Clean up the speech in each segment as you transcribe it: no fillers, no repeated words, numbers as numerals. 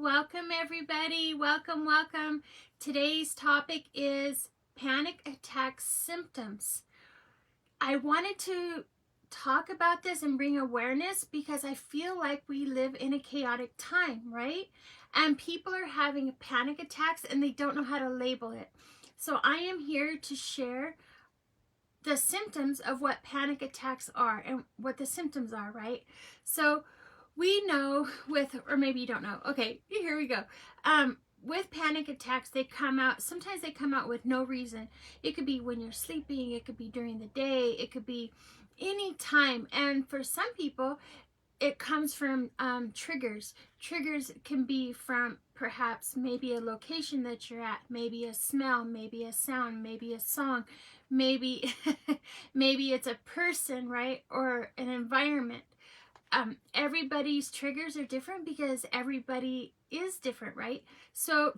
Welcome everybody. Welcome. Today's topic is panic attack symptoms. I wanted to talk about this and bring awareness because I feel like we live in a chaotic time, right? And people are having panic attacks and they don't know how to label it. So I am here to share the symptoms of what panic attacks are and what the symptoms are, right? So we know or maybe you don't know. Okay, here we go. With panic attacks, sometimes they come out with no reason. It could be when you're sleeping, it could be during the day, it could be any time. And for some people, it comes from triggers. Triggers can be from perhaps maybe a location that you're at, maybe a smell, maybe a sound, maybe a song, maybe maybe it's a person, right? Or an environment. Everybody's triggers are different because everybody is different, right? So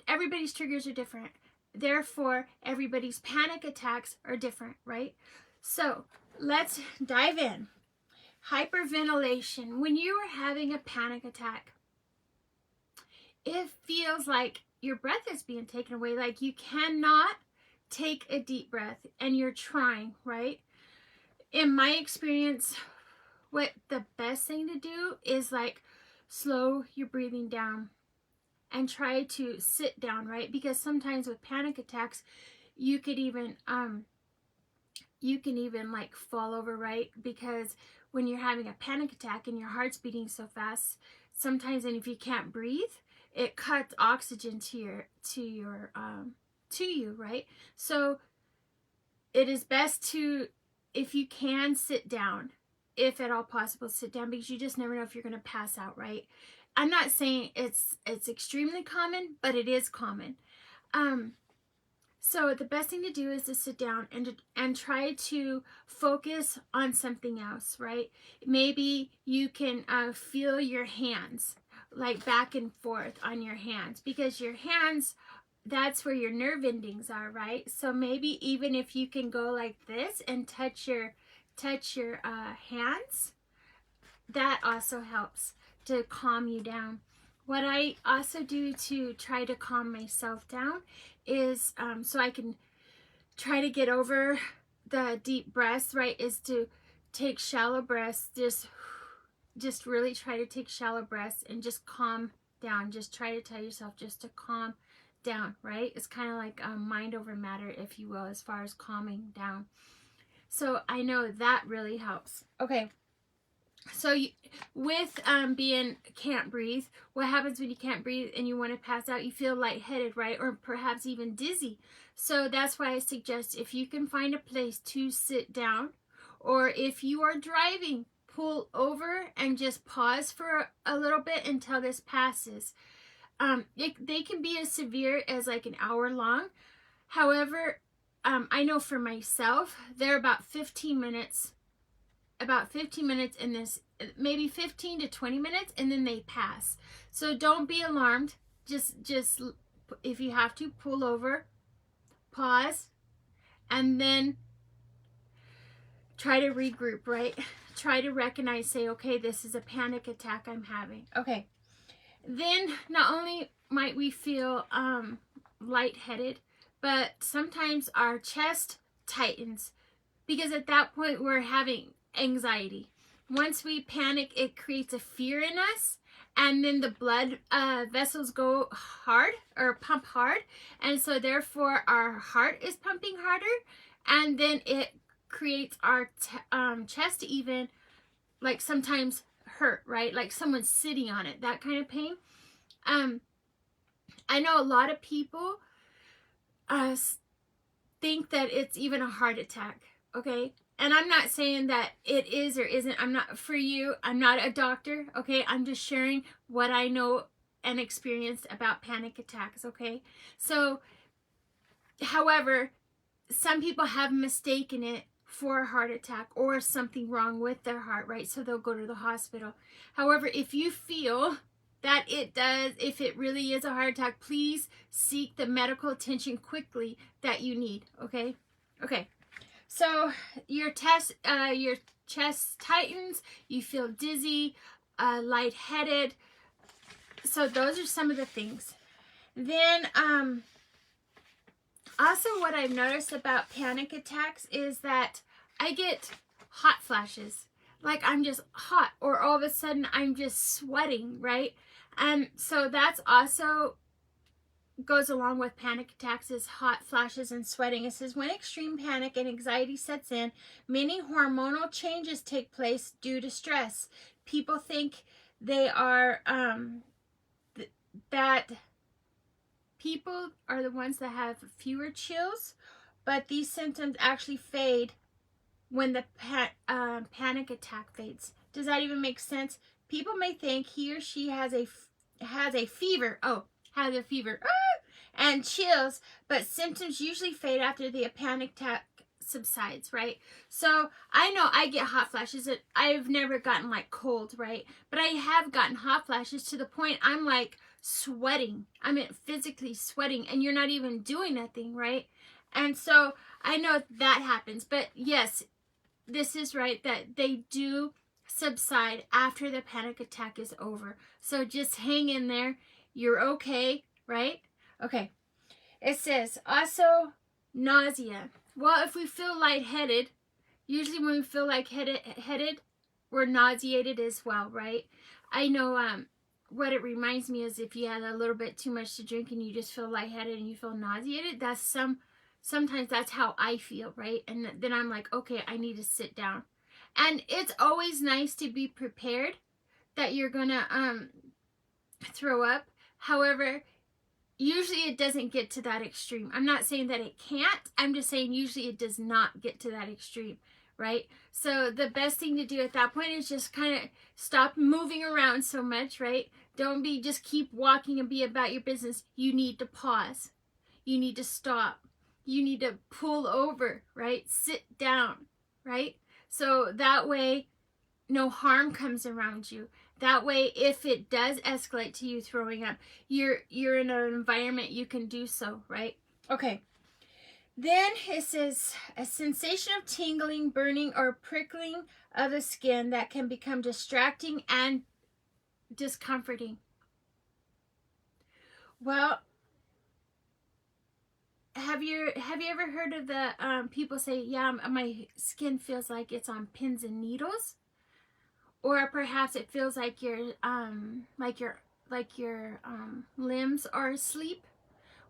everybody's triggers are different. Therefore, everybody's panic attacks are different, right? So let's dive in. Hyperventilation. When you are having a panic attack, it feels like your breath is being taken away, like you cannot take a deep breath and you're trying, right? In my experience, what the best thing to do is like slow your breathing down and try to sit down, right? Because sometimes with panic attacks, you can even like fall over, right? Because when you're having a panic attack and your heart's beating so fast, sometimes, and if you can't breathe, it cuts oxygen to you, right? So it is best to, if you can, sit down, if at all possible, sit down, because you just never know if you're going to pass out, right? I'm not saying it's extremely common, but it is common. So the best thing to do is to sit down and try to focus on something else, right? Maybe you can feel your hands, like back and forth on your hands, because your hands, that's where your nerve endings are, right? So maybe even if you can go like this and touch your hands, that also helps to calm you down. What I also do to try to calm myself down is so I can try to get over the deep breaths, right, is to take shallow breaths. Just really try to take shallow breaths and just calm down. Just try to tell yourself just to calm down, right? It's kind of like mind over matter, if you will, as far as calming down. So I know that really helps. Okay, so with being can't breathe, what happens when you can't breathe and you want to pass out? You feel lightheaded, right? Or perhaps even dizzy. So that's why I suggest, if you can find a place to sit down, or if you are driving, pull over and just pause for a little bit until this passes. They can be as severe as like an hour long. However, I know for myself, they're about 15 minutes in this, maybe 15 to 20 minutes, and then they pass. So don't be alarmed. Just if you have to, pull over, pause, and then try to regroup, right? Try to recognize, say, okay, this is a panic attack I'm having. Okay. Then not only might we feel lightheaded, but sometimes our chest tightens, because at that point we're having anxiety. Once we panic, it creates a fear in us, and then the blood vessels go hard or pump hard, and so therefore our heart is pumping harder, and then it creates our chest to even like sometimes hurt, right? Like someone's sitting on it, that kind of pain. I know a lot of people think that it's even a heart attack, okay? And I'm not saying that it is or isn't. I'm not a doctor, okay? I'm just sharing what I know and experienced about panic attacks, okay? So, however, some people have mistaken it for a heart attack or something wrong with their heart, right? So they'll go to the hospital. However, if you feel that if it really is a heart attack, please seek the medical attention quickly that you need, okay? Okay. So your chest tightens, you feel dizzy, lightheaded. So those are some of the things. Then also what I've noticed about panic attacks is that I get hot flashes. Like I'm just hot, or all of a sudden I'm just sweating, right? And so that's also goes along with panic attacks, is hot flashes and sweating. It says when extreme panic and anxiety sets in, many hormonal changes take place due to stress. People think they are that people are the ones that have fewer chills, but these symptoms actually fade when the panic attack fades. Does that even make sense? People may think he or she has a fever. Oh, has a fever and chills, but symptoms usually fade after the panic attack subsides, right? So I know I get hot flashes. I've never gotten like cold, right? But I have gotten hot flashes to the point I'm like sweating. I mean physically sweating, and you're not even doing nothing, right? And so I know that happens. But yes, this is right, that they do subside after the panic attack is over. So just hang in there. You're okay, right? Okay. It says also nausea. Well, if we feel lightheaded, usually when we feel lightheaded, we're nauseated as well, right? I know what it reminds me is if you had a little bit too much to drink and you just feel lightheaded and you feel nauseated, that's sometimes that's how I feel, right? And then I'm like, okay, I need to sit down. And it's always nice to be prepared that you're gonna throw up. However, usually it doesn't get to that extreme. I'm not saying that it can't. I'm just saying usually it does not get to that extreme, right? So the best thing to do at that point is just kind of stop moving around so much, right? Don't just keep walking and be about your business. You need to pause. You need to stop. You need to pull over, right? Sit down, right? So that way no harm comes around you. That way, if it does escalate to you throwing up, you're in an environment you can do so, right? Okay. Then it says a sensation of tingling, burning, or prickling of the skin that can become distracting and discomforting. Well, have you ever heard of the people say, yeah, my skin feels like it's on pins and needles? Or perhaps it feels like your limbs are asleep.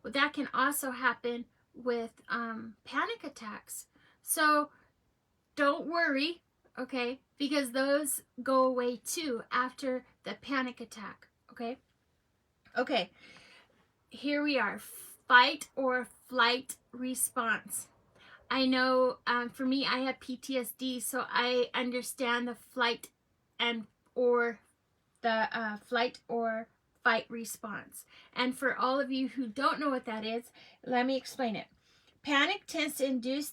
Well, that can also happen with panic attacks. So don't worry, okay? Because those go away too after the panic attack, okay? Okay, here we are. Fight or flight response. I know for me, I have PTSD, so I understand the flight or fight response. And for all of you who don't know what that is, let me explain it. Panic tends to induce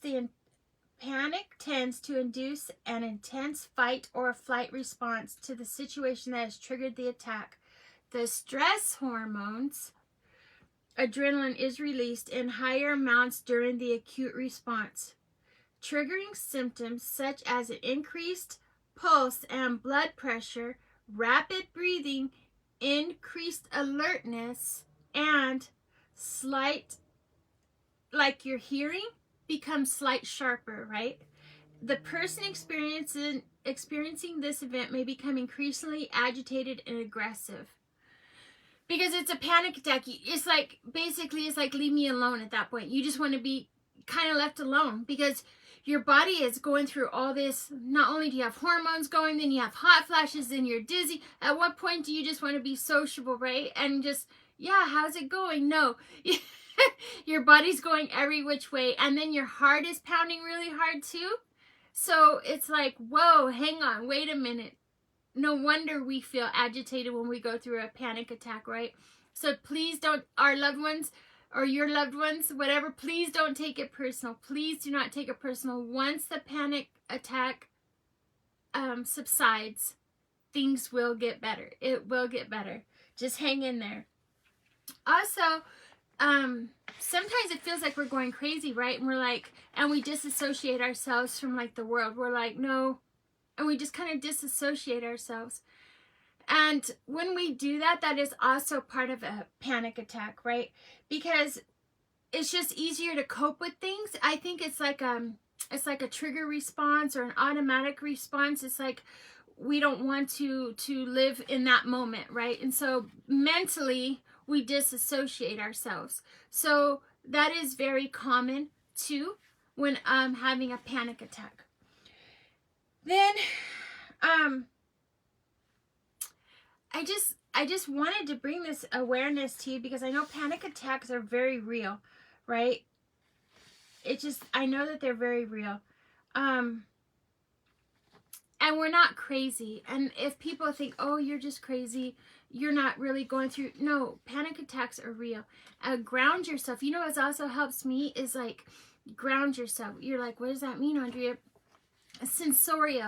an intense fight or flight response to the situation that has triggered the attack. The stress hormones, adrenaline, is released in higher amounts during the acute response, triggering symptoms such as an increased pulse and blood pressure, rapid breathing, increased alertness, and slight, like your hearing becomes slight sharper, right? The person experiencing this event may become increasingly agitated and aggressive. Because it's a panic attack. It's like, basically, it's like leave me alone at that point. You just want to be kind of left alone because your body is going through all this. Not only do you have hormones going, then you have hot flashes, then you're dizzy. At what point do you just want to be sociable, right? And just, yeah, how's it going? No. Your body's going every which way. And then your heart is pounding really hard too. So it's like, whoa, hang on, wait a minute. No wonder we feel agitated when we go through a panic attack, right? So please don't, our loved ones or your loved ones, whatever, please don't take it personal. Please do not take it personal. Once the panic attack subsides, things will get better. It will get better. Just hang in there. Also, sometimes it feels like we're going crazy, right? And we're like, and we disassociate ourselves from like the world. We're like, no. And we just kind of disassociate ourselves. And when we do that, that is also part of a panic attack, right? Because it's just easier to cope with things. I think it's like a trigger response or an automatic response. It's like we don't want to live in that moment, right? And so mentally we disassociate ourselves. So that is very common too when having a panic attack. Then I just wanted to bring this awareness to you because I know panic attacks are very real, right? I know that they're very real. And we're not crazy. And if people think, oh, you're just crazy, you're not really going through. No, panic attacks are real. Ground yourself. You know what also helps me is like ground yourself. You're like, what does that mean, Andrea? Sensory.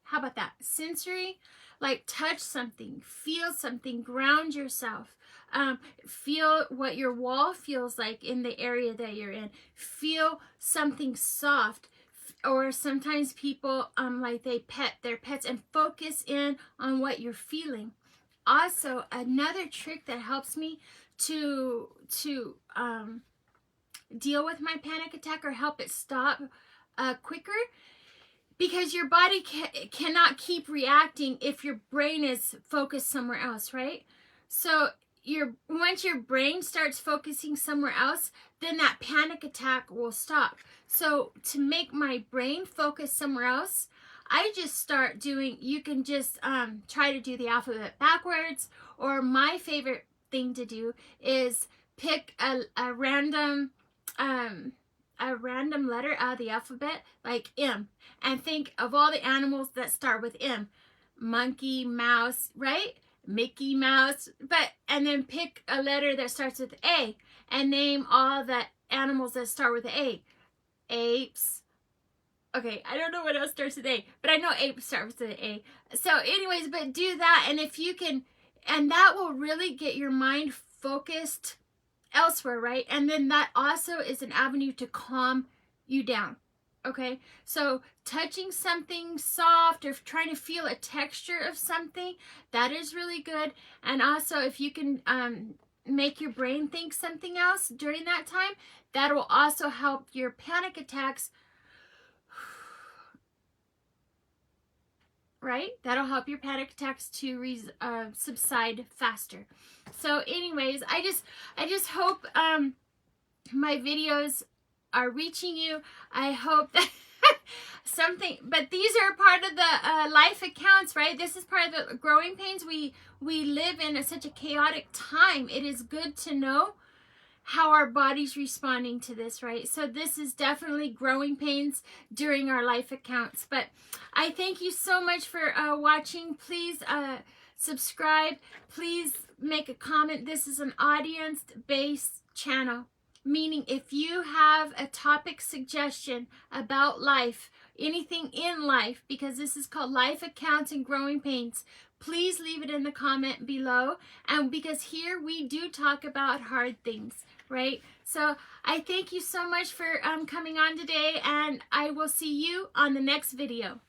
How about that? Sensory, like touch something, feel something, ground yourself. Feel what your wall feels like in the area that you're in. Feel something soft. Or sometimes people like they pet their pets and focus in on what you're feeling. Also, another trick that helps me to deal with my panic attack or help it stop quicker, because your body cannot keep reacting if your brain is focused somewhere else, right? So once your brain starts focusing somewhere else, then that panic attack will stop. So to make my brain focus somewhere else, I just start doing, you can just try to do the alphabet backwards, or my favorite thing to do is pick a random letter out of the alphabet, like M, and think of all the animals that start with M. Monkey, mouse, right? Mickey Mouse, and then pick a letter that starts with A and name all the animals that start with A. Apes. Okay, I don't know what else starts with A, but I know apes starts with A. So anyways, but do that, and if you can, and that will really get your mind focused elsewhere, right? And then that also is an avenue to calm you down. Okay, so touching something soft or trying to feel a texture of something, that is really good. And also if you can make your brain think something else during that time, that will also help your panic attacks, right? That'll help your panic attacks to subside faster. So anyways, I just hope my videos are reaching you. I hope that something, but these are part of the life accounts, right? This is part of the growing pains. We live in such a chaotic time. It is good to know how our body's responding to this, right? So this is definitely growing pains during our life accounts. But I thank you so much for watching. Please subscribe. Please make a comment. This is an audience-based channel, meaning if you have a topic suggestion about life, anything in life, because this is called Life Accounts and Growing Pains, please leave it in the comment below. And because here we do talk about hard things, right? So I thank you so much for coming on today, and I will see you on the next video.